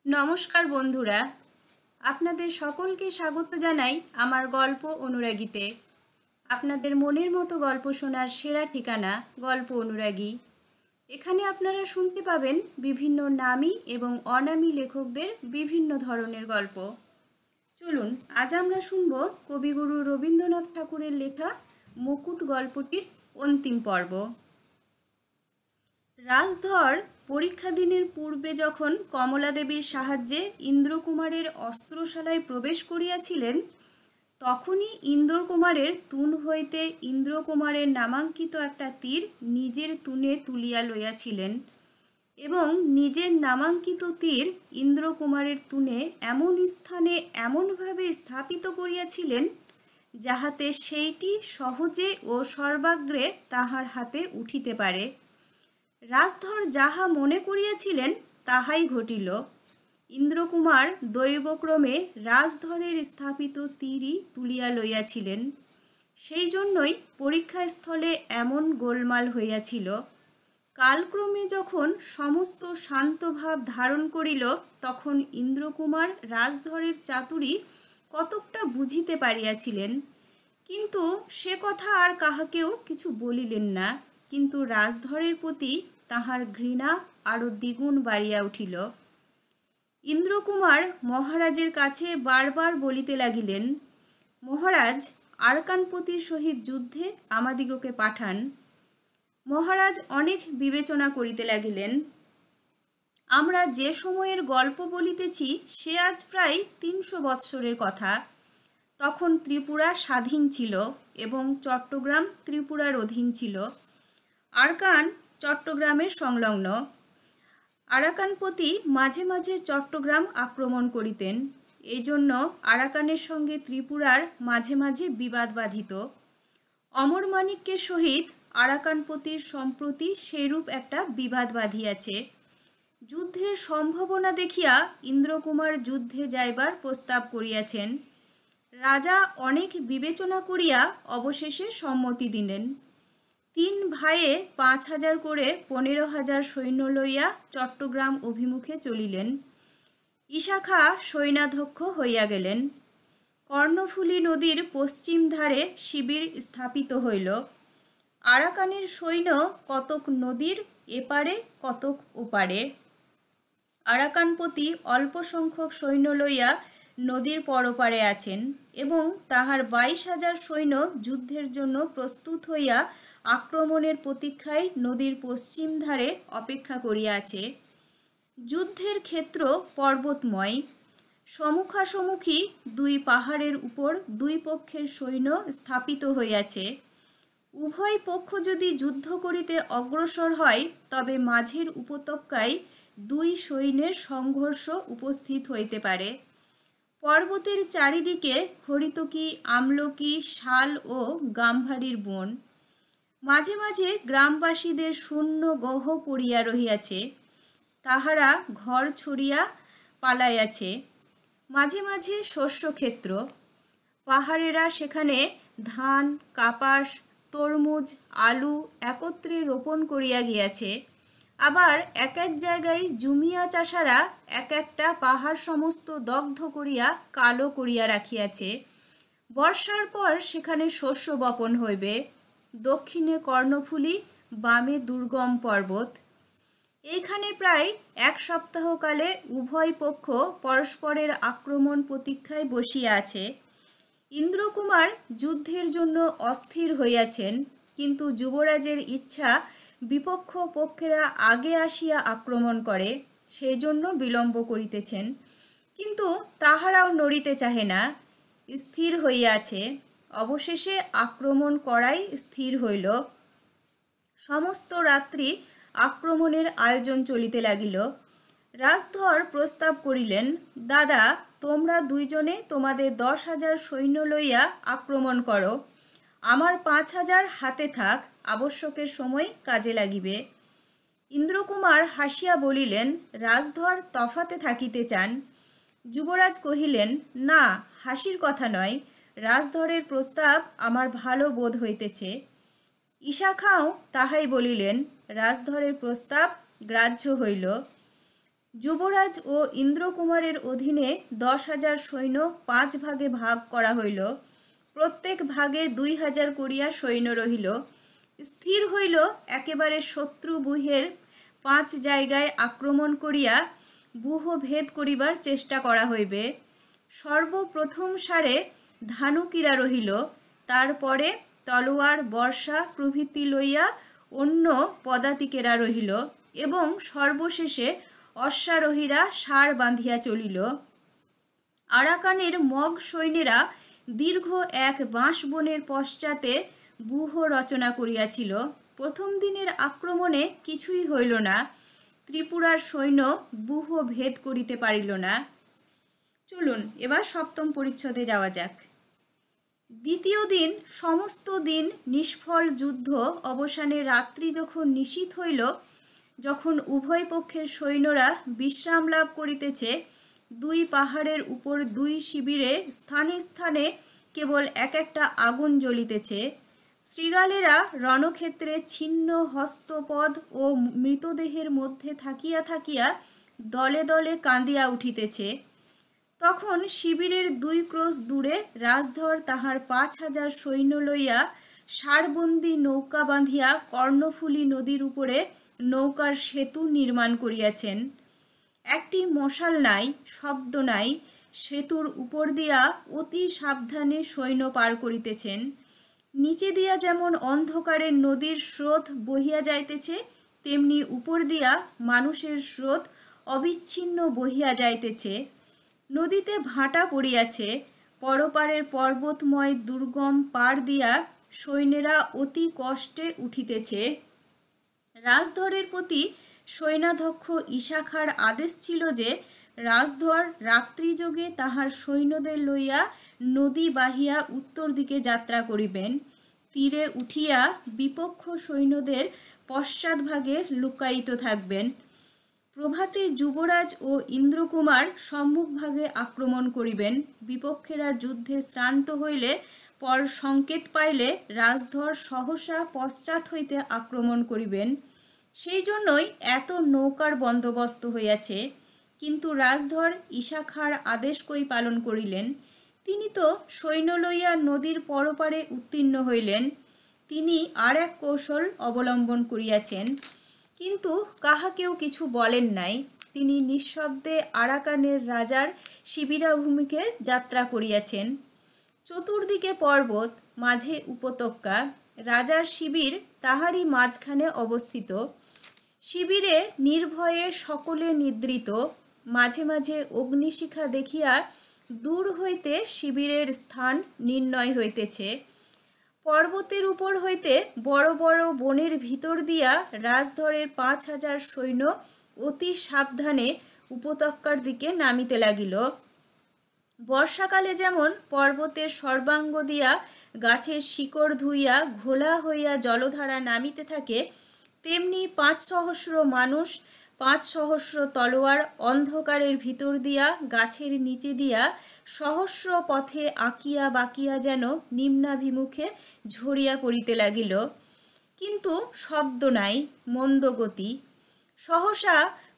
নমস্কার বন্ধুরা, আপনাদের সকলকে স্বাগত জানাই আমার গল্প অনুরাগীতে। আপনাদের মনের মতো গল্প শোনার সেরা ঠিকানা গল্প অনুরাগী। এখানে আপনারা শুনতে পাবেন বিভিন্ন নামী এবং অনামী লেখকদের বিভিন্ন ধরনের গল্প। চলুন আজ আমরা শুনব কবিগুরু রবীন্দ্রনাথ ঠাকুরের লেখা মুকুট গল্পটির অন্তিম পর্ব। রাজধর পরীক্ষা দিনের পূর্বে যখন কমলা দেবীর সাহায্যে ইন্দ্রকুমারের অস্ত্রশালায় প্রবেশ করিয়াছিলেন, তখনই ইন্দ্রকুমারের তুন হইতে ইন্দ্রকুমারের নামাঙ্কিত একটা তীর নিজের তুনে তুলিয়া লইয়াছিলেন এবং নিজের নামাঙ্কিত তীর ইন্দ্রকুমারের তুনে এমন স্থানে এমনভাবে স্থাপিত করিয়াছিলেন যাহাতে সেইটি সহজে ও সর্বাগ্রে তাহার হাতে উঠিতে পারে। রাজধর যাহা মনে করিয়াছিলেন তাহাই ঘটিল। ইন্দ্রকুমার দৈবক্রমে রাজধরের স্থাপিত তীরই তুলিয়া লইয়াছিলেন। সেই জন্যই পরীক্ষাস্থলে এমন গোলমাল হইয়াছিল। কালক্রমে যখন সমস্ত শান্তভাব ধারণ করিল, তখন ইন্দ্রকুমার রাজধরের চাতুরী কতকটা বুঝিতে পারিয়াছিলেন, কিন্তু সে কথা আর কাহাকেও কিছু বলিলেন না। কিন্তু রাজধরের প্রতি তাহার ঘৃণা আরো দ্বিগুণ বাড়িয়া উঠিল। ইন্দ্রকুমার মহারাজের কাছে বারবার বলিতে লাগিলেন, মহারাজ, আরকানপতির সহিত যুদ্ধে আমাদিগকে পাঠান। মহারাজ অনেক বিবেচনা করিতে লাগিলেন। আমরা যে সময়ের গল্প বলিতেছি সে আজ প্রায় ৩০০ বৎসরের কথা। তখন ত্রিপুরা স্বাধীন ছিল এবং চট্টগ্রাম ত্রিপুরার অধীন ছিল। আরাকান চট্টগ্রামের সংলগ্ন। আরাকানপতি মাঝে মাঝে চট্টগ্রাম আক্রমণ করিতেন। এই জন্য আরাকানের সঙ্গে ত্রিপুরার মাঝে মাঝে বিবাদ বাধিত। অমরমাণিক্যের সহিত আরাকানপতির সম্প্রতি সেইরূপ একটা বিবাদ বাধিয়াছে। যুদ্ধের সম্ভাবনা দেখিয়া ইন্দ্রকুমার যুদ্ধে যাইবার প্রস্তাব করিয়াছেন। রাজা অনেক বিবেচনা করিয়া অবশেষে সম্মতি দিলেন। ৩ ভাইয়ে ৫,০০০ করে ১৫,০০০ সৈন্য লইয়া চট্টগ্রাম অভিমুখে চলিলেন। ইশাখা সৈন্যাধ্যক্ষ হইয়া গেলেন। কর্ণফুলী নদীর পশ্চিম ধারে শিবির স্থাপিত হইল। আরাকানের সৈন্য কতক নদীর এপারে কতক ওপারে। আরাকানপতি অল্প সংখ্যক সৈন্য লইয়া নদীর পরপারে আছেন এবং তাহার ২২,০০০ সৈন্য যুদ্ধের জন্য প্রস্তুত হইয়া আক্রমণের প্রতীক্ষায় নদীর পশ্চিম ধারে অপেক্ষা করিয়া আছে। যুদ্ধের ক্ষেত্র পর্বতময়। সম্মুখাসম্মুখী ২ পাহাড়ের উপর ২ পক্ষের সৈন্য স্থাপিত হইয়াছে। উভয় পক্ষ যদি যুদ্ধ করিতে অগ্রসর হয়, তবে মাঝের উপত্যকায় ২ সৈন্যের সংঘর্ষ উপস্থিত হইতে পারে। পর্বতের চারিদিকে হরিতকি, আমলকি, শাল ও গাম্ভারির বন। মাঝে মাঝে গ্রামবাসীদের শূন্য গহ পড়িয়া রহিয়াছে, তাহারা ঘর ছড়িয়া পালাইয়াছে। মাঝে মাঝে শস্যক্ষেত্র। পাহাড়েরা সেখানে ধান, কাপাস, তরমুজ, আলু একত্রে রোপণ করিয়া গিয়াছে। আবার এক এক জায়গায় জুমিয়া চাষারা এক একটা পাহাড় সমস্ত দগ্ধ করিয়া কালো করিয়া রাখিয়াছে। বর্ষার পর সেখানে শস্য বপন হইবে। দক্ষিণে কর্ণফুলী, বামে দুর্গম পর্বত। এইখানে প্রায় ১ সপ্তাহকালে উভয় পক্ষ পরস্পরের আক্রমণ প্রতীক্ষায় বসিয়া আছে। ইন্দ্রকুমার যুদ্ধের জন্য অস্থির হইয়াছেন, কিন্তু যুবরাজের ইচ্ছা বিপক্ষ পক্ষেরা আগে আসিয়া আক্রমণ করে, সেই জন্য বিলম্ব করিতেছেন। কিন্তু তাহারাও নড়িতে চাহে না, স্থির হইয়াছে। অবশেষে আক্রমণ করাই স্থির হইল। সমস্ত রাত্রি আক্রমণের আয়োজন চলিতে লাগিল। রাজধর প্রস্তাব করিলেন, দাদা, তোমরা ২ জনে তোমাদের ১০,০০০ সৈন্য লইয়া আক্রমণ করো। আমার ৫,০০০ হাতে থাক, আবশ্যকের সময় কাজে লাগিবে। ইন্দ্রকুমার হাসিয়া বলিলেন, রাজধর তফাতে থাকিতে চান। যুবরাজ কহিলেন, না, হাসির কথা নয়, রাজধরের প্রস্তাব আমার ভালো বোধ হইতেছে। ইশাখাও তাহাই বলিলেন। রাজধরের প্রস্তাব গ্রাহ্য হইল। যুবরাজ ও ইন্দ্রকুমারের অধীনে 10,000 সৈন্য 5 ভাগে ভাগ করা হইল। প্রত্যেক ভাগে 2,000 করিয়া সৈন্য রহিল। স্থির হইল একেবারে শত্রু ব্যূহের 5 জায়গায় আক্রমণ করিয়া ব্যূহ ভেদ করিবার চেষ্টা করা হইবে। সর্বপ্রথম সারে ধানুকিরা রহিল, তারপরে তলোয়ার বর্ষা প্রভৃতি লইয়া অন্য পদাতিকেরা রহিল, এবং সর্বশেষে অশ্বারোহীরা ষাঁড় বাঁধিয়া চলিল। আরাকানের মগ সৈন্যেরা দীর্ঘ এক বাঁশবনের পশ্চাতে ব্যূহ রচনা করিয়াছিল। প্রথম দিনের আক্রমণে কিছুই হইল না। ত্রিপুরার সৈন্য ব্যূহ ভেদ করিতে পারিল না। চলুন এবার সপ্তম পরিচ্ছদে যাওয়া যাক। দ্বিতীয় দিন সমস্ত দিন নিষ্ফল যুদ্ধ অবসানে রাত্রি যখন নিশীথ হইল, যখন উভয় পক্ষের সৈন্যরা বিশ্রাম লাভ করিতেছে, দুই পাহাড়ের উপর দুই শিবিরে স্থানে স্থানে কেবল এক একটা আগুন জ্বলিতেছে। শৃগালেরা রণক্ষেত্রে ছিন্ন হস্তপদ ও মৃতদেহের মধ্যে থাকিয়া থাকিয়া দলে দলে কাঁদিয়া উঠিতেছে। তখন শিবিরের 2 ক্রোশ দূরে রাজধর তাহার 5,000 সৈন্য লইয়া ষাঁড়বন্দি নৌকা বাঁধিয়া কর্ণফুলী নদীর উপরে নৌকার সেতু নির্মাণ করিয়াছেন। একটি মশাল নাই, শব্দ নাই। সেতুর উপর দিয়া অতি সাবধানে সৈন্য পার করিতেছেন। নিচে দিয়া যেমন অন্ধকারের নদীর স্রোত বহিয়া যাইতেছে, তেমনি উপর দিয়া মানুষের স্রোত অবিচ্ছিন্ন বহিয়া যাইতেছে। নদীতে ভাটা পড়িয়াছে। পরপারের পর্বতময় দুর্গম পাড় দিয়া সৈন্যেরা অতি কষ্টে উঠিতেছে। রাজধরের প্রতি সৈন্যাধ্যক্ষ ঈশাখার আদেশ ছিল যে রাজধর রাত্রিযোগে তাহার সৈন্যদের লইয়া নদী বাহিয়া উত্তর দিকে যাত্রা করিবেন। তীরে উঠিয়া বিপক্ষ সৈন্যদের পশ্চাৎভাগে লুকায়িত থাকবেন। প্রভাতে যুবরাজ ও ইন্দ্রকুমার সম্মুখভাগে আক্রমণ করিবেন। বিপক্ষেরা যুদ্ধে শ্রান্ত হইলে পর সংকেত পাইলে রাজধর সহসা পশ্চাৎ হইতে আক্রমণ করিবেন। সেই জন্যই এত নৌকার বন্দোবস্ত হইয়াছে। কিন্তু রাজধর ঈশাখার আদেশ কই পালন করিলেন? তিনি তো সৈন্য লইয়া নদীর পরপারে উত্তীর্ণ হইলেন। তিনি আর এক কৌশল অবলম্বন করিয়াছেন, কিন্তু কাহাকেও কিছু বলেন নাই। তিনি নিঃশব্দে আরাকানের রাজার শিবিরাভূমিকে যাত্রা করিয়াছেন। চতুর্দিকে পর্বত, মাঝে উপত্যকা। রাজার শিবির তাহারই মাঝখানে অবস্থিত। শিবিরে নির্ভয়ে সকলে নিদ্রিত। মাঝে মাঝে অগ্নিশিখা দেখিয়া দূর হইতে শিবিরের স্থান নির্ণয় হইতেছে। পর্বতের উপর হইতে বড় বড় বনের ভিতর দিয়া রাজধরের 5,000 সৈন্য অতি সাবধানে উপত্যকার দিকে নামিতে লাগিল। বর্ষাকালে যেমন পর্বতের সর্বাঙ্গ দিয়া গাছের শিকড় ধুইয়া ঘোলা হইয়া জলধারা নামিতে থাকে, তেমনি 5 সহস্র মানুষ 5 সহস্র তলোয়ার অন্ধকারের ভিতর দিয়া গাছের নিচে দিয়া সহস্র পথে আঁকিয়া বাঁকিয়া যেন নিম্নাভিমুখে ঝরিয়া পড়িতে লাগিল। কিন্তু শব্দ নাই, মন্দগতি। সহসা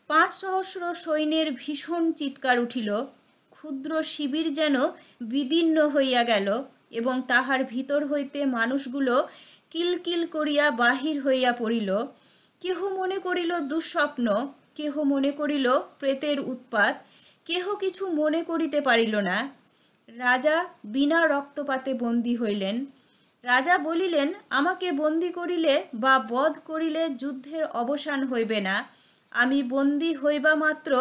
5 সহস্র সৈন্যের ভীষণ চিৎকার উঠিল। ক্ষুদ্র শিবির যেন বিদীর্ণ হইয়া গেল, এবং তাহার ভিতর হইতে মানুষগুলো কিলকিল করিয়া বাহির হইয়া পড়িল। কেহ মনে করিল দুঃস্বপ্ন, কেহ মনে করিল প্রেতের উৎপাত, কেহ কিছু মনে করিতে পারিল না। রাজা বিনা রক্তপাতে বন্দী হইলেন। রাজা বলিলেন, আমাকে বন্দী করিলে বা বধ করিলে যুদ্ধের অবসান হইবে না। আমি বন্দী হইবা মাত্র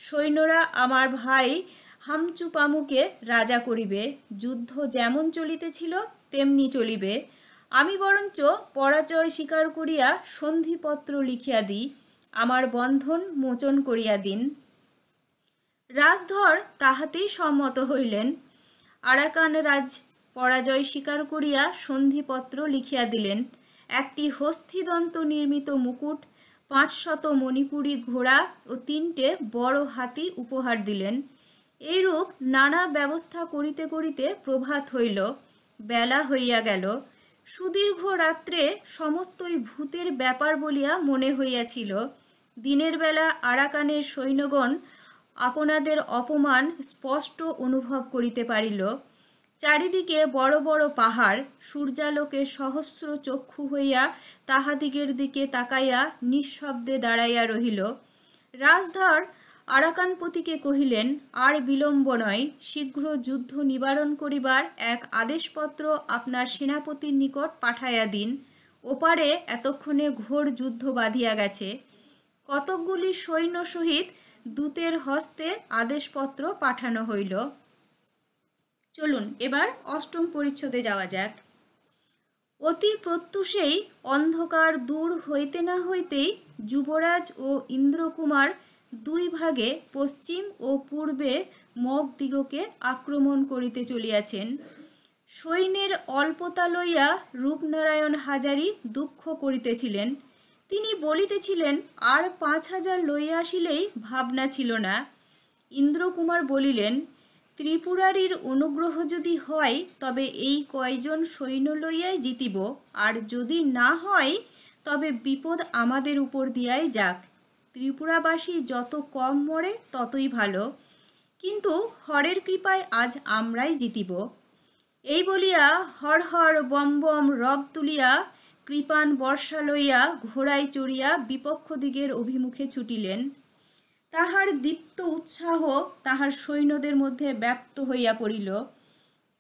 সৈন্যরা আমার ভাই হামচুপামুকে রাজা করিবে। যুদ্ধ যেমন চলিতেছিল তেমনি চলিবে। আমি বরঞ্চ পরাজয় স্বীকার করিয়া সন্ধিপত্র লিখিয়া দিই, আমার বন্ধন মোচন করিয়া দিন। রাজধর তাহাতেই সম্মত হইলেন। আরাকান রাজ পরাজয় স্বীকার করিয়া সন্ধিপত্র লিখিয়া দিলেন। একটি হস্তিদন্ত নির্মিত মুকুট, 500 মণিপুরী ঘোড়া ও 3টে বড় হাতি উপহার দিলেন। এইরূপ নানা ব্যবস্থা করিতে করিতে প্রভাত হইল, বেলা হইয়া গেল। সুদীর্ঘ রাত্রে সমস্তই ভূতের ব্যাপার বলিয়া মনে হইয়াছিল। দিনের বেলা আরাকানের সৈন্যগণ আপনাদের অপমান স্পষ্ট অনুভব করিতে পারিল। চারিদিকে বড় বড় পাহাড় সূর্যালোকে সহস্র চক্ষু হইয়া তাহাদিগের দিকে তাকাইয়া নিঃশব্দে দাঁড়াইয়া রহিল। রাজধর আরাকানপতিকে কহিলেন, আর বিলম্ব নয়, শীঘ্র যুদ্ধ নিবারণ করিবার এক আদেশপত্র আপনার সেনাপতির নিকট পাঠাইয়া দিন। ওপারে এতক্ষণে ঘোর যুদ্ধ বাঁধিয়া গেছে। কতকগুলি সৈন্য সহিত দূতের হস্তে আদেশপত্র পাঠানো হইল। চলুন এবার অষ্টম পরিচ্ছদে যাওয়া যাক। অতি প্রত্যুষেই অন্ধকার দূর হইতে না হইতেই যুবরাজ ও ইন্দ্রকুমার দুই ভাগে পশ্চিম ও পূর্বে মগদিগকে আক্রমণ করিতে চলিয়াছেন। সৈন্যের অল্পতা লইয়া রূপনারায়ণ হাজারি দুঃখ করিতেছিলেন। তিনি বলিতেছিলেন, আর 5,000 লইয়া আসিলেই ভাবনা ছিল না। ইন্দ্রকুমার বলিলেন, ত্রিপুরারির অনুগ্রহ যদি হয় তবে এই কয়জন সৈন্য লইয়াই জিতিব, আর যদি না হয় তবে বিপদ আমাদের উপর দিয়াই যাক। ত্রিপুরাবাসী যত কম মরে ততই ভালো, কিন্তু হরের কৃপায় আজ আমরাই জিতিব। এই বলিয়া হর হর বম বম রব তুলিয়া কৃপাণ বর্ষা লইয়া ঘোড়ায় চড়িয়া বিপক্ষ দিগের অভিমুখে ছুটিলেন। তাহার দীপ্ত উৎসাহ তাহার সৈন্যদের মধ্যে ব্যাপ্ত হইয়া পড়িল।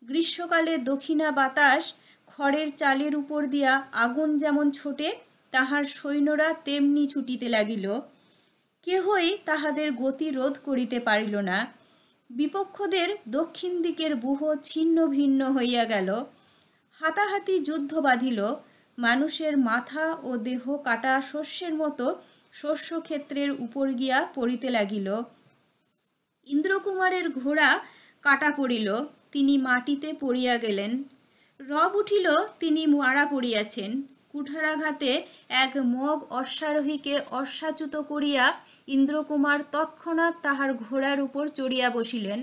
গ্রীষ্মকালে দক্ষিণা বাতাস খড়ের চালের উপর দিয়া আগুন যেমন ছোটে, তাহার সৈন্যরা তেমনি ছুটিতে লাগিল। কেহই তাহাদের গতি রোধ করিতে পারিল না। বিপক্ষদের দক্ষিণ দিকের ব্যূহ ছিন্ন ভিন্ন হইয়া গেল। হাতাহাতি যুদ্ধ বাঁধিল। মানুষের মাথা ও দেহ কাটা শস্যের মতো শস্যক্ষেত্রের উপর গিয়া পড়িতে লাগিল। ইন্দ্রকুমারের ঘোড়া কাটা পড়িল, তিনি মাটিতে পড়িয়া গেলেন। রব উঠিল, তিনি মারা পড়িয়াছেন। কুঠারাঘাতে এক মগ অশ্বারোহীকে অশ্বাচ্যুত করিয়া ইন্দ্রকুমার তৎক্ষণাৎ তাহার ঘোড়ার উপর চড়িয়া বসিলেন।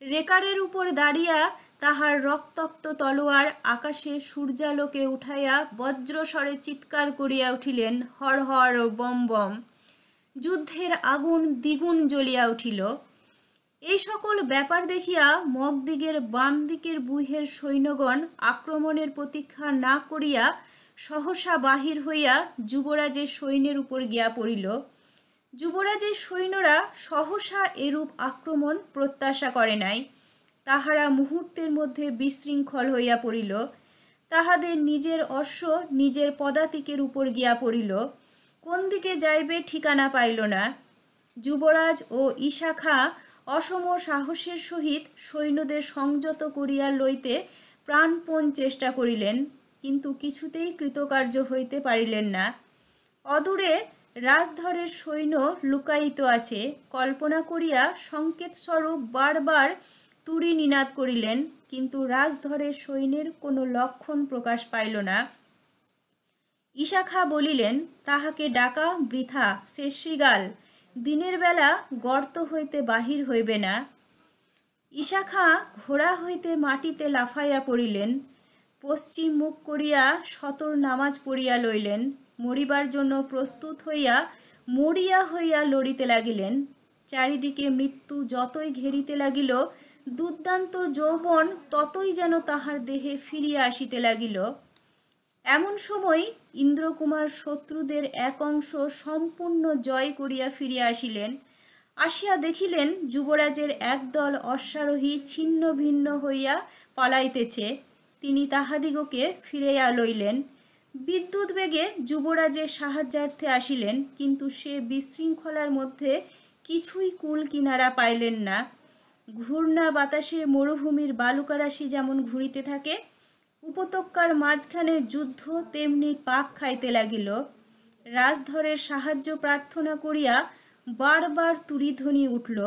রেকারের উপর দাঁড়িয়া তাহার রক্তাক্ত তলোয়ার আকাশে সূর্যালোকে উঠাইয়া বজ্রস্বরে চিৎকার করিয়া উঠিলেন, হর হর বম বম। যুদ্ধের আগুন দ্বিগুণ জ্বলিয়া উঠিল। এই সকল ব্যাপার দেখিয়া মগদিগের বাম দিকের ব্যূহের সৈন্যগণ আক্রমণের প্রতীক্ষা না করিয়া সহসা বাহির হইয়া যুবরাজের সৈন্যের উপর গিয়া পড়িল। যুবরাজের সৈন্যরা সহসা এরূপ আক্রমণ প্রত্যাশা করে নাই। তাহারা মুহূর্তের মধ্যে বিশৃঙ্খল হইয়া পড়িল। তাহাদের নিজের অশ্ব নিজের পদাতিকের উপর গিয়া পড়িল। কোন দিকে যাইবে ঠিকানা পাইল না। যুবরাজ ও ঈশা অসম সাহসের সহিত সৈন্যদের সংযত করিয়া লইতে প্রাণপণ চেষ্টা করিলেন, কিন্তু কিছুতেই কৃতকার্য হইতে পারিলেন না। অদূরে রাজধরের সৈন্য লুকায়িত আছে কল্পনা করিয়া সংকেতস্বরূপ বারবার তুড়ি নিনাদ করিলেন, কিন্তু রাজধরের সৈন্যের কোনো লক্ষণ প্রকাশ পাইল না। ঈশা বলিলেন, তাহাকে ডাকা বৃথা, সে শৃগাল, দিনের বেলা গর্ত হইতে বাহির হইবে না। ঈশা ঘোড়া হইতে মাটিতে লাফাইয়া পড়িলেন। পশ্চিম মুখ করিয়া সতর নামাজ পড়িয়া লইলেন। মরিবার জন্য প্রস্তুত হইয়া মরিয়া হইয়া লড়িতে লাগিলেন। চারিদিকে মৃত্যু যতই ঘেরিতে লাগিল, দুর্দান্ত যৌবন ততই যেন তাহার দেহে ফিরিয়া আসিতে লাগিল। এমন সময় ইন্দ্রকুমার শত্রুদের এক অংশ সম্পূর্ণ জয় করিয়া ফিরিয়া আসিলেন। আসিয়া দেখিলেন যুবরাজের একদল অশ্বারোহী ছিন্ন ভিন্ন হইয়া পালাইতেছে। তিনি তাহাদিগকে ফিরাইয়া লইলেন। বিদ্যুৎ বেগে যুবরাজের সাহায্যার্থে আসিলেন, কিন্তু সে বিশৃঙ্খলার মধ্যে কিছুই কুল কিনারা পাইলেন না। ঘূর্ণা বাতাসে মরুভূমির বালুকারাশি যেমন ঘুরিতে থাকে, উপত্যকার মাঝখানে যুদ্ধ তেমনি পাক খাইতে লাগিল। রাজধরের সাহায্য প্রার্থনা করিয়া বারবার তুড়িধ্বনি উঠল,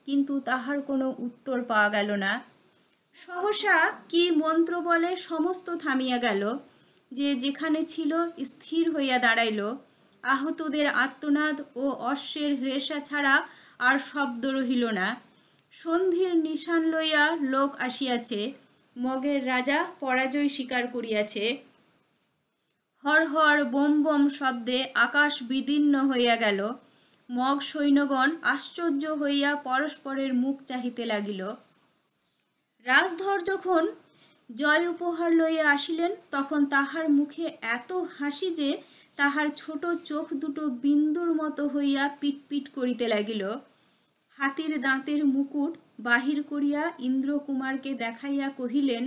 কিন্তু তাহার কোনো উত্তর পাওয়া গেল না। সহসা কি মন্ত্র বলে সমস্ত থামিয়া গেল। যে যেখানে ছিল স্থির হইয়া দাঁড়াইল। আহতদের আর্তনাদ ও অশ্বের হ্রেষা ছাড়া আর শব্দ রহিল না। সন্ধির নিশান লইয়া লোক আসিয়াছে। মগের রাজা পরাজয় স্বীকার করিয়াছে। হর হর বোম বোম শব্দে আকাশ বিদীর্ণ হইয়া গেল। মগ সৈন্যগণ আশ্চর্য হইয়া পরস্পরের মুখ চাহিতে লাগিল। রাজধর যখন জয় উপহার লইয়া আসিলেন তখন তাহার মুখে এত হাসি যে তাহার ছোট চোখ দুটো বিন্দুর মতো হইয়া পিটপিট করিতে লাগিল। হাতির দাঁতের মুকুট বাহির করিয়া ইন্দ্রকুমারকে দেখাইয়া কহিলেন,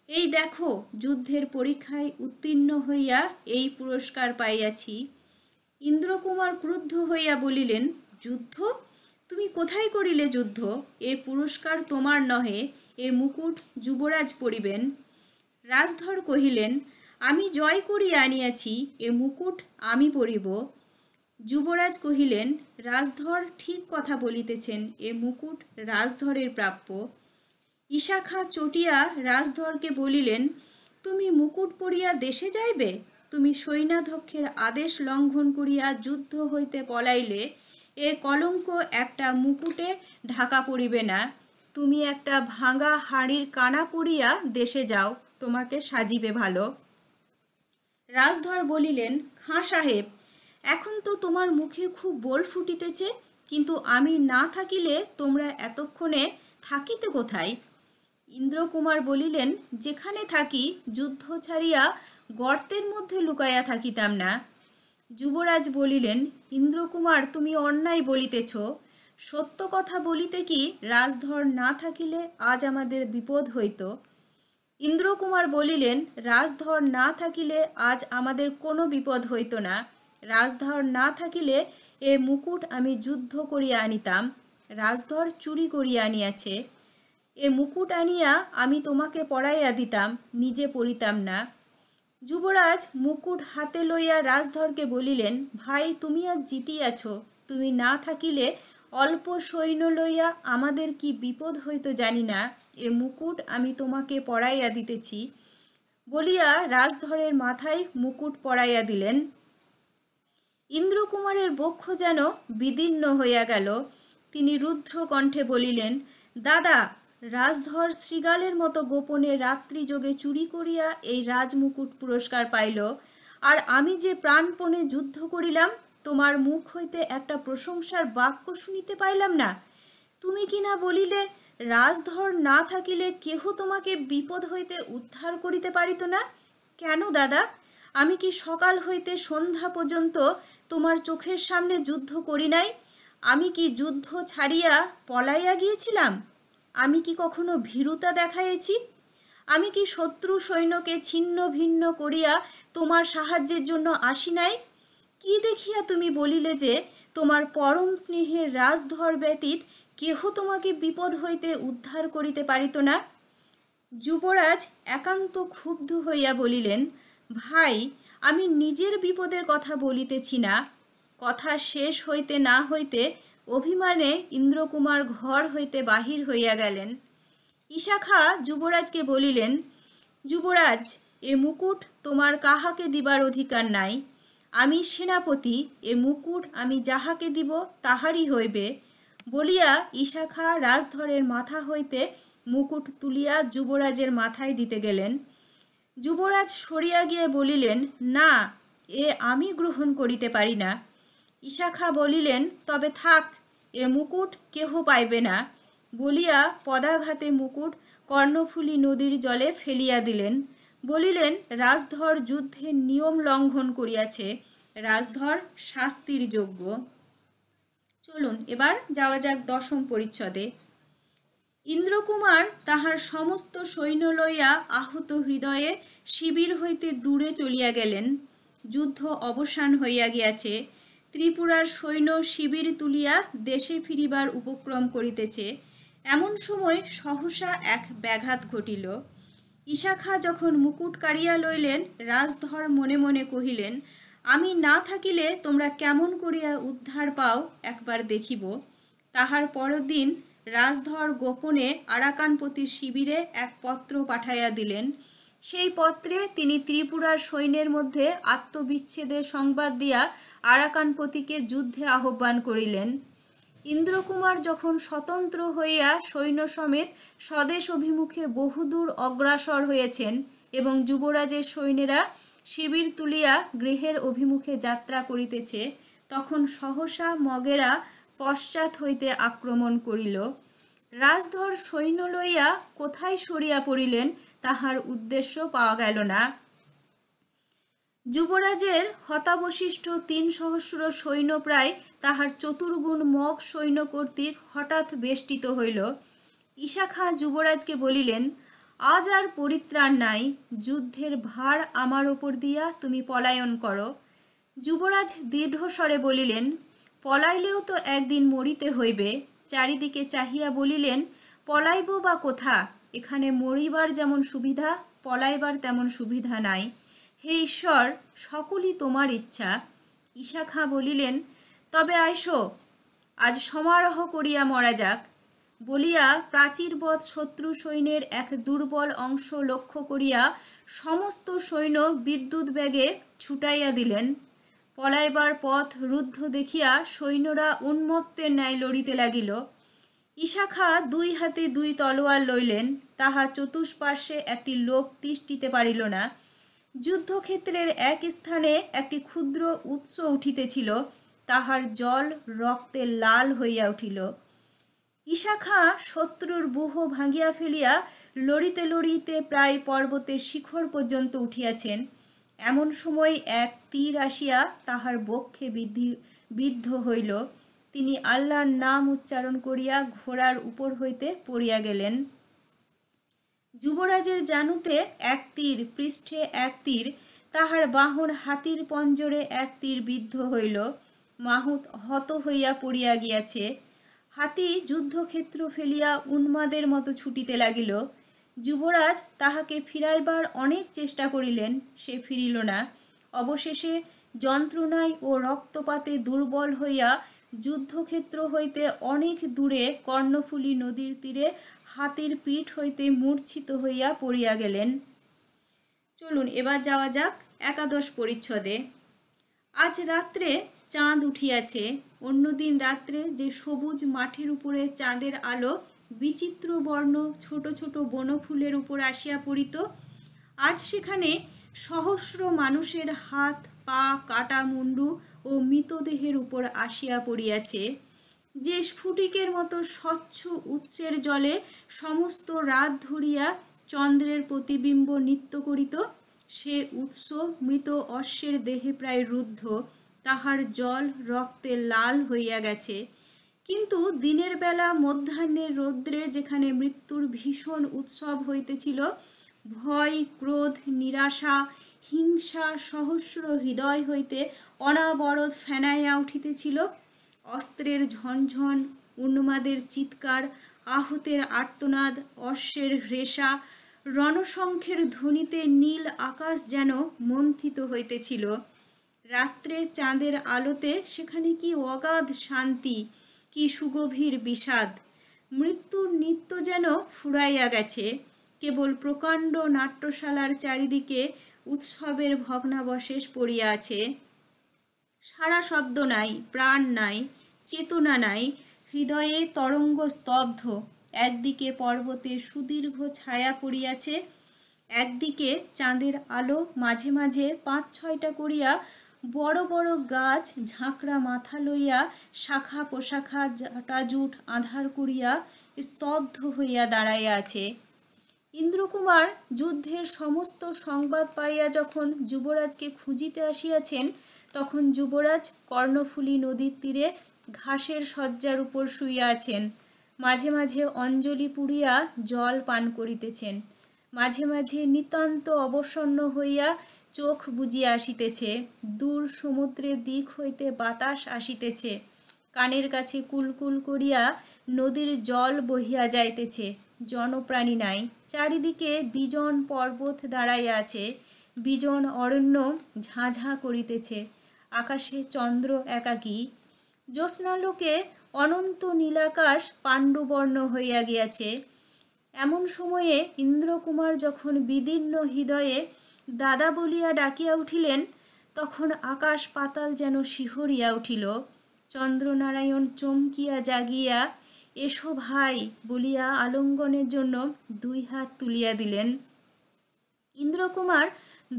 এই দেখো, যুদ্ধের পরীক্ষায় উত্তীর্ণ হইয়া এই পুরস্কার পাইয়াছি। ইন্দ্রকুমার ক্রুদ্ধ হইয়া বলিলেন, যুদ্ধ? তুমি কোথায় করিলে যুদ্ধ? এ পুরস্কার তোমার নহে, এ মুকুট যুবরাজ পরিবেন। রাজধর কহিলেন, আমি জয় করিয়া আনিয়াছি, এ মুকুট আমি পরিব। যুবরাজ কহিলেন, রাজধর ঠিক কথা বলিতেছেন, এ মুকুট রাজধরের প্রাপ্য। ইশাখা চটিয়া রাজধরকে বলিলেন, তুমি মুকুট পরিয়া দেশে যাইবে? তুমি সৈন্যাধ্যক্ষের আদেশ লঙ্ঘন করিয়া যুদ্ধ হইতে পলাইলে এ কলঙ্ক একটা মুকুটে ঢাকা পড়িবে না। তুমি একটা ভাঙা হাড়ির কানা পরিয়া দেশে যাও, তোমাকে সাজিবে ভালো। রাজধর বলিলেন, খাঁ সাহেব, এখন তো তোমার মুখে খুব বোল ফুটিতেছে, কিন্তু আমি না থাকিলে তোমরা এতক্ষণে থাকিতে কোথায়? ইন্দ্রকুমার বলিলেন, যেখানে থাকি যুদ্ধ ছাড়িয়া গর্তের মধ্যে লুকাইয়া থাকিতাম না। যুবরাজ বলিলেন, ইন্দ্রকুমার, তুমি অন্যায় বলিতেছ। সত্য কথা বলিতে কি রাজধর না থাকিলে আজ আমাদের বিপদ হইত। ইন্দ্রকুমার বলিলেন, রাজধর না থাকিলে আজ আমাদের কোনো বিপদ হইত না। রাজধর না থাকিলে এ মুকুট আমি যুদ্ধ করিয়া আনিতাম। রাজধর চুরি করিয়া আনিয়াছে। এ মুকুট আনিয়া আমি তোমাকে পরাইয়া দিতাম, নিজে পরিতাম না। যুবরাজ মুকুট হাতে লইয়া রাজধরকে বলিলেন, ভাই, তুমি আজ জিতিয়াছ। তুমি না থাকিলে অল্প সৈন্য লইয়া আমাদের কি বিপদ হইতো জানি না। এ মুকুট আমি তোমাকে পরাইয়া দিতেছি। বলিয়া রাজধরের মাথায় মুকুট পরাইয়া দিলেন। ইন্দ্রকুমারের বক্ষ যেন বিদীর্ণ হইয়া গেল। তিনি রুদ্র কণ্ঠে বলিলেন, দাদা, রাজধর শৃগালের মতো গোপনে রাত্রি যোগে চুরি করিয়া এই রাজমুকুট পুরস্কার পাইল, আর আমি যে প্রাণপণে যুদ্ধ করিলাম, তোমার মুখ হইতে একটা প্রশংসার বাক্য শুনিতে পাইলাম না। তুমি কি না বলিলে, রাজধর না থাকিলে কেহ তোমাকে বিপদ হইতে উদ্ধার করিতে পারিত না? কেন দাদা, আমি কি সকাল হইতে সন্ধ্যা পর্যন্ত তোমার চোখের সামনে যুদ্ধ করি নাই? আমি কি যুদ্ধ ছাড়িয়া পলাইয়া গিয়েছিলাম? আমি কি কখনো ভীরুতা দেখাইয়াছি? আমি কি শত্রু সৈন্যকে ছিন্ন ভিন্ন করিয়া তোমার সাহায্যের জন্য আসি নাই? কি দেখিয়া তুমি বলিলে যে তোমার পরম স্নেহের রাজধর ব্যতীত কেহ তোমাকে বিপদ হইতে উদ্ধার করিতে পারিত না? যুবরাজ একান্ত ক্ষুব্ধ হইয়া বলিলেন, ভাই, আমি নিজের বিপদের কথা বলিতেছি না। কথা শেষ হইতে না হইতে অভিমানে ইন্দ্রকুমার ঘর হইতে বাহির হইয়া গেলেন। ইশাখা যুবরাজকে বলিলেন, যুবরাজ, এ মুকুট তোমার কাহাকে দিবার অধিকার নাই। আমি সেনাপতি, এ মুকুট আমি যাহাকে দিব তাহারই হইবে। বলিয়া ইশাখা রাজধরের মাথা হইতে মুকুট তুলিয়া যুবরাজের মাথায় দিতে গেলেন। যুবরাজ সরিয়া গিয়ে বলিলেন, না, এ আমি গ্রহণ করিতে পারি না। ইশাখা বলিলেন, তবে থাক, এ মুকুট কেহ পাইবে না। বলিয়া পদাঘাতে মুকুট কর্ণফুলী নদীর জলে ফেলিয়া দিলেন। বলিলেন, রাজধর যুদ্ধের নিয়ম লঙ্ঘন করিয়াছে, রাজধর শাস্তির যোগ্য। চলুন এবার যাওয়া যাক 10ম পরিচ্ছদে। ইন্দ্রকুমার তাহার সমস্ত সৈন্য লইয়া আহত হৃদয়ে শিবির হইতে দূরে চলিয়া গেলেন। যুদ্ধ অবসান হইয়া গিয়াছে। ত্রিপুরার সৈন্য শিবির তুলিয়া দেশে ফিরিবার উপক্রম করিতেছে। এমন সময় সহসা এক ব্যাঘাত ঘটিল। ইশাখা যখন মুকুট কাড়িয়া লইলেন, রাজধর মনে মনে কহিলেন, আমি না থাকিলে তোমরা কেমন করিয়া উদ্ধার পাও একবার দেখিব। তাহার পরদিন রাজধর গোপনে আরাকানপতির শিবিরে এক পত্র পাঠাইয়া দিলেন। সেই পত্রে তিনি ত্রিপুরার সৈন্যের মধ্যে আত্মবিচ্ছেদের সংবাদ দিয়া আরাকানপতিকে যুদ্ধে আহ্বান করিলেন। ইন্দ্রকুমার যখন স্বতন্ত্র হইয়া সৈন্য সমেত স্বদেশ অভিমুখে বহুদূর অগ্রসর হয়েছেন এবং যুবরাজের সৈন্যেরা শিবির তুলিয়া গৃহের অভিমুখে যাত্রা করিতেছে, তখন সহসা মগেরা পশ্চাৎ হইতে আক্রমণ করিল। রাজধর সৈন্য লইয়া কোথায় সরিয়া পড়িলেন তাহার উদ্দেশ্য পাওয়া গেল না। যুবরাজের হতাবশিষ্ট ৩ সহস্র সৈন্য প্রায় তাহার চতুর্গুণ মগ সৈন্য কর্তৃক হঠাৎ বেষ্টিত হইল। ঈশা খাঁ যুবরাজকে বলিলেন, আজ আর পরিত্রাণ নাই, যুদ্ধের ভার আমার ওপর দিয়া তুমি পলায়ন করো। যুবরাজ দীর্ঘস্বরে বলিলেন, পলাইলেও তো একদিন মরিতে হইবে। চারিদিকে চাহিয়া বলিলেন, পলাইব বা কোথা? এখানে মরিবার যেমন সুবিধা, পলাইবার তেমন সুবিধা নাই। হে ঈশ্বর, সকলই তোমার ইচ্ছা। ঈশা খাঁ বলিলেন, তবে আইসো, আজ সমারোহ করিয়া মরা যাক। বলিয়া প্রাচীরবৎ শত্রু সৈন্যের এক দুর্বল অংশ লক্ষ্য করিয়া সমস্ত সৈন্য বিদ্যুৎ বেগে ছুটাইয়া দিলেন। পলাইবার পথ রুদ্ধ দেখিয়া সৈন্যরা উন্মত্তের ন্যায় লড়িতে লাগিল। ঈশা খাঁ ২ হাতে ২ তলোয়ার লইলেন, তাহা চতুষ্পার্শ্বে একটি লোক তিষ্ঠিতে পারিল না। যুদ্ধক্ষেত্রের এক স্থানে একটি ক্ষুদ্র উৎস উঠিতেছিল, তাহার জল রক্তে লাল হইয়া উঠিল। ঈশা খাঁ শত্রুর ব্যূহ ভাঙিয়া ফেলিয়া লড়িতে লড়িতে প্রায় পর্বতের শিখর পর্যন্ত উঠিয়াছেন। এমন সময় এক তীর আসিয়া তাহার বক্ষে বিদ্ধ হইল। তিনি আল্লাহর নাম উচ্চারণ করিয়া ঘোড়ার উপর হইতে পড়িয়া গেলেন। যুবরাজের জানুতে এক তীর, পৃষ্ঠে এক তীর, তাহার বাহন হাতির পঞ্জরে এক তীর বিদ্ধ হইল। মাহুত হত হইয়া পড়িয়া গিয়াছে। হাতি যুদ্ধক্ষেত্র ফেলিয়া উন্মাদের মতো ছুটিতে লাগিল। যুবরাজ তাহাকে ফিরাইবার অনেক চেষ্টা করিলেন, সে ফিরিল না। অবশেষে যন্ত্রণায় ও রক্তপাতে দুর্বল হইয়া যুদ্ধক্ষেত্র হইতে অনেক দূরে কর্ণফুলী নদীর তীরে হাতির পিঠ হইতে মূর্ছিত হইয়া পড়িয়া গেলেন। চলুন এবার যাওয়া যাক একাদশ পরিচ্ছদে। আজ রাত্রে চাঁদ উঠিয়াছে। অন্যদিন রাত্রে যে সবুজ মাঠের উপরে চাঁদের আলো বিচিত্র বর্ণ ছোট ছোট বনফুলের উপর আসিয়া পড়িত, আজ সেখানে সহস্র মানুষের হাত পা কাটা মুন্ডু ও মৃতদেহের উপর আসিয়া পড়িয়াছে। যে স্ফটিকের মতো স্বচ্ছ উৎসের জলে সমস্ত রাত ধরিয়া চন্দ্রের প্রতিবিম্ব নৃত্য করিত, সে উৎস মৃত অশ্বের দেহে প্রায় রুদ্ধ, তাহার জল রক্তে লাল হইয়া গেছে। কিন্তু দিনের বেলা মধ্যাহ্নের রৌদ্রে যেখানে মৃত্যুর ভীষণ উৎসব হইতেছিল, ভয় ক্রোধ নিরাশা হিংসা সহস্র হৃদয় হইতে অনাবরত ফেনাইয়া উঠিতেছিল, অস্ত্রের ঝনঝন, উন্মাদের চিৎকার, আহতের আর্তনাদ, অশ্বের হ্রেষা, রণশঙ্খের ধ্বনিতে নীল আকাশ যেন মন্থিত হইতেছিল। রাত্রে চাঁদের আলোতে সেখানে কি অগাধ শান্তি, কি সুগভীর বিষাদ! মৃত্যুর নৃত্য যেন ফুরাইয়া গেছে। কেবল প্রকাণ্ড নাট্যশালার চারিদিকে উৎসবের ভগ্নাবশেষ পড়িয়া আছে। সারা শব্দ নাই, প্রাণ নাই, চেতনা নাই, হৃদয়ে তরঙ্গ স্তব্ধ। একদিকে পর্বতের সুদীর্ঘ ছায়া পড়িয়াছে, একদিকে চাঁদের আলো মাঝে মাঝে ৫-৬টা করিয়া বড় বড় গাছ ঝাঁকড়া মাথা লইয়া শাখা প্রশাখা জটাজুট আঁধার করিয়া স্তব্ধ হইয়া দাঁড়াইয়া আছে। ইন্দ্রকুমার যুদ্ধের সমস্ত সংবাদ পাইয়া যখন যুবরাজকে খুঁজিতে আসিয়াছেন, তখন যুবরাজ কর্ণফুলী নদীর তীরে ঘাসের শয্যার উপর শুইয়া আছেন। মাঝে মাঝে অঞ্জলি পুড়িয়া জল পান করিতেছেন। মাঝে মাঝে নিতান্ত অবসন্ন হইয়া চোখ বুজিয়া আসিতেছে। দূর সমুদ্রের দিক হইতে বাতাস আসিতেছে, কানের কাছে কুলকুল করিয়া নদীর জল বহিয়া যাইতেছে। জনপ্রাণী নাই, চারিদিকে বিজন পর্বত দাঁড়াইয়া আছে, বিজন অরণ্য ঝাঁঝাঁ করিতেছে, আকাশে চন্দ্র একাকী। জ্যোৎস্নালোকে অনন্ত নীলাকাশ পাণ্ডুবর্ণ হইয়া গিয়াছে। এমন সময়ে ইন্দ্রকুমার যখন বিদীর্ণ হৃদয়ে দাদা বলিয়া ডাকিয়া উঠিলেন, তখন আকাশ পাতাল যেন শিহরিয়া উঠিল। চন্দ্রনারায়ণ চমকিয়া জাগিয়া এসো ভাই বলিয়া আলিঙ্গনের জন্য 2 হাত তুলিয়া দিলেন। ইন্দ্রকুমার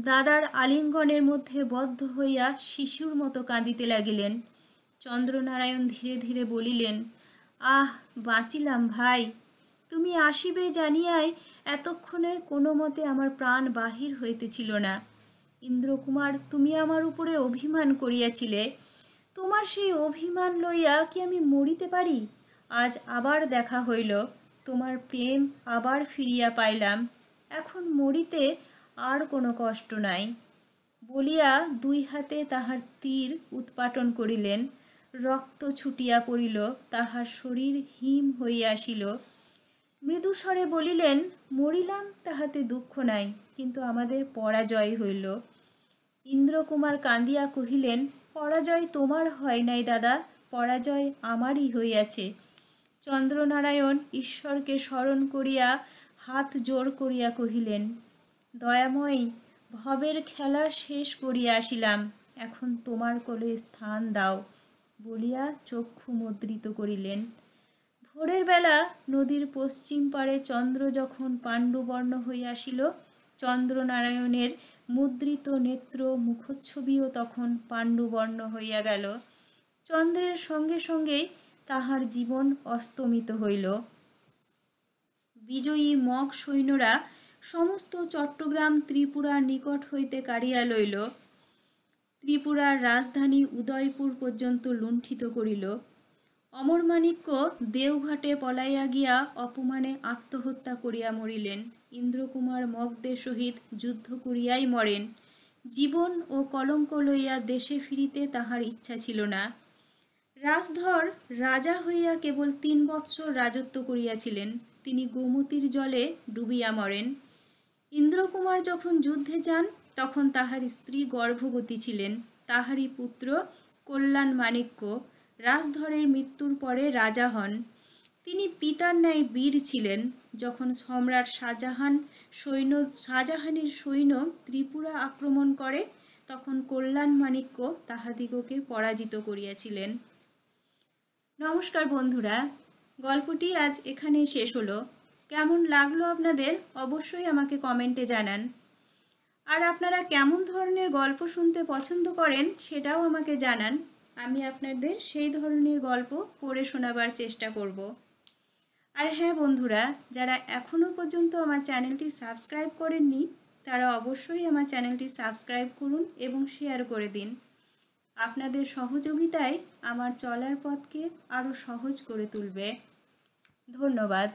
দাদার আলিঙ্গনের মধ্যে বদ্ধ হইয়া শিশুর মতো কাঁদিতে লাগিলেন। চন্দ্রনারায়ণ ধীরে ধীরে বলিলেন, আহ, বাঁচিলাম ভাই, তুমি আসিবে জানিয়াই এতক্ষণে কোনো মতে আমার প্রাণ বাহির হইতেছিল না। ইন্দ্রকুমার, তুমি আমার উপরে অভিমান করিয়াছিলে, তোমার সেই অভিমান লইয়া কি আমি মরিতে পারি? আজ আবার দেখা হইল, তোমার প্রেম আবার ফিরিয়া পাইলাম, এখন মরিতে আর কোনো কষ্ট নাই। বলিয়া দুই হাতে তাহার তীর উৎপাটন করিলেন। রক্ত ছুটিয়া পড়িল, তাহার শরীর হিম হইয়া আসিল। মৃদুস্বরে বলিলেন, মরিলাম তাহাতে দুঃখ নাই, কিন্তু আমাদের পরাজয় হইল। ইন্দ্রকুমার কান্দিয়া কহিলেন, পরাজয় তোমার হয় নাই দাদা, পরাজয় আমারই হইয়াছে। চন্দ্রনারায়ণ ঈশ্বরকে স্মরণ করিয়া হাত জোড় করিয়া কহিলেন, দয়াময়ী, ভবের খেলা শেষ করিয়া আসিলাম, এখন তোমার কোলে স্থান দাও, বলিয়া চক্ষু মুদ্রিত করিলেন। ভোরের বেলা নদীর পশ্চিম পারে চন্দ্র যখন পাণ্ডুবর্ণ হইয়া আসিল, চন্দ্রনারায়ণের মুদ্রিত নেত্র মুখচ্ছবিও তখন পাণ্ডুবর্ণ হইয়া গেল। চন্দ্রের সঙ্গে সঙ্গেই তাহার জীবন অস্তমিত হইল। বিজয়ী মগ সৈন্যরা সমস্ত চট্টগ্রাম ত্রিপুরার নিকট হইতে কাড়িয়া লইল। ত্রিপুরার রাজধানী উদয়পুর পর্যন্ত লুণ্ঠিত করিল। অমরমাণিক্য দেওঘাটে পলাইয়া গিয়া অপমানে আত্মহত্যা করিয়া মরিলেন। ইন্দ্রকুমার মগদের সহিত যুদ্ধ করিয়াই মরেন। জীবন ও কলঙ্ক লইয়া দেশে ফিরিতে তাহার ইচ্ছা ছিল না। রাজধর রাজা হইয়া কেবল 3 বৎসর রাজত্ব করিয়াছিলেন, তিনি গোমতীর জলে ডুবিয়া মরেন। ইন্দ্রকুমার যখন যুদ্ধে যান, তখন তাহার স্ত্রী গর্ভবতী ছিলেন। তাহারই পুত্র কল্যাণ মাণিক্য রাজধরের মৃত্যুর পরে রাজা হন। তিনি পিতার ন্যায় বীর ছিলেন। যখন সম্রাট শাহজাহানের সৈন্য ত্রিপুরা আক্রমণ করে, তখন কল্যাণ মাণিক্য তাহাদিগকে পরাজিত করিয়াছিলেন। নমস্কার বন্ধুরা, গল্পটি আজ এখানেই শেষ হলো। কেমন লাগলো আপনাদের অবশ্যই আমাকে কমেন্টে জানান। আর আপনারা কেমন ধরনের গল্প শুনতে পছন্দ করেন সেটাও আমাকে জানান। আমি আপনাদের সেই ধরনের গল্প পড়ে শোনাবার চেষ্টা করব। আর হ্যাঁ বন্ধুরা, যারা এখনও পর্যন্ত আমার চ্যানেলটি সাবস্ক্রাইব করেননি, তারা অবশ্যই আমার চ্যানেলটি সাবস্ক্রাইব করুন এবং শেয়ার করে দিন। আপনাদের সহযোগিতায় আমার চলার পথকে আরও সহজ করে তুলবে। ধন্যবাদ।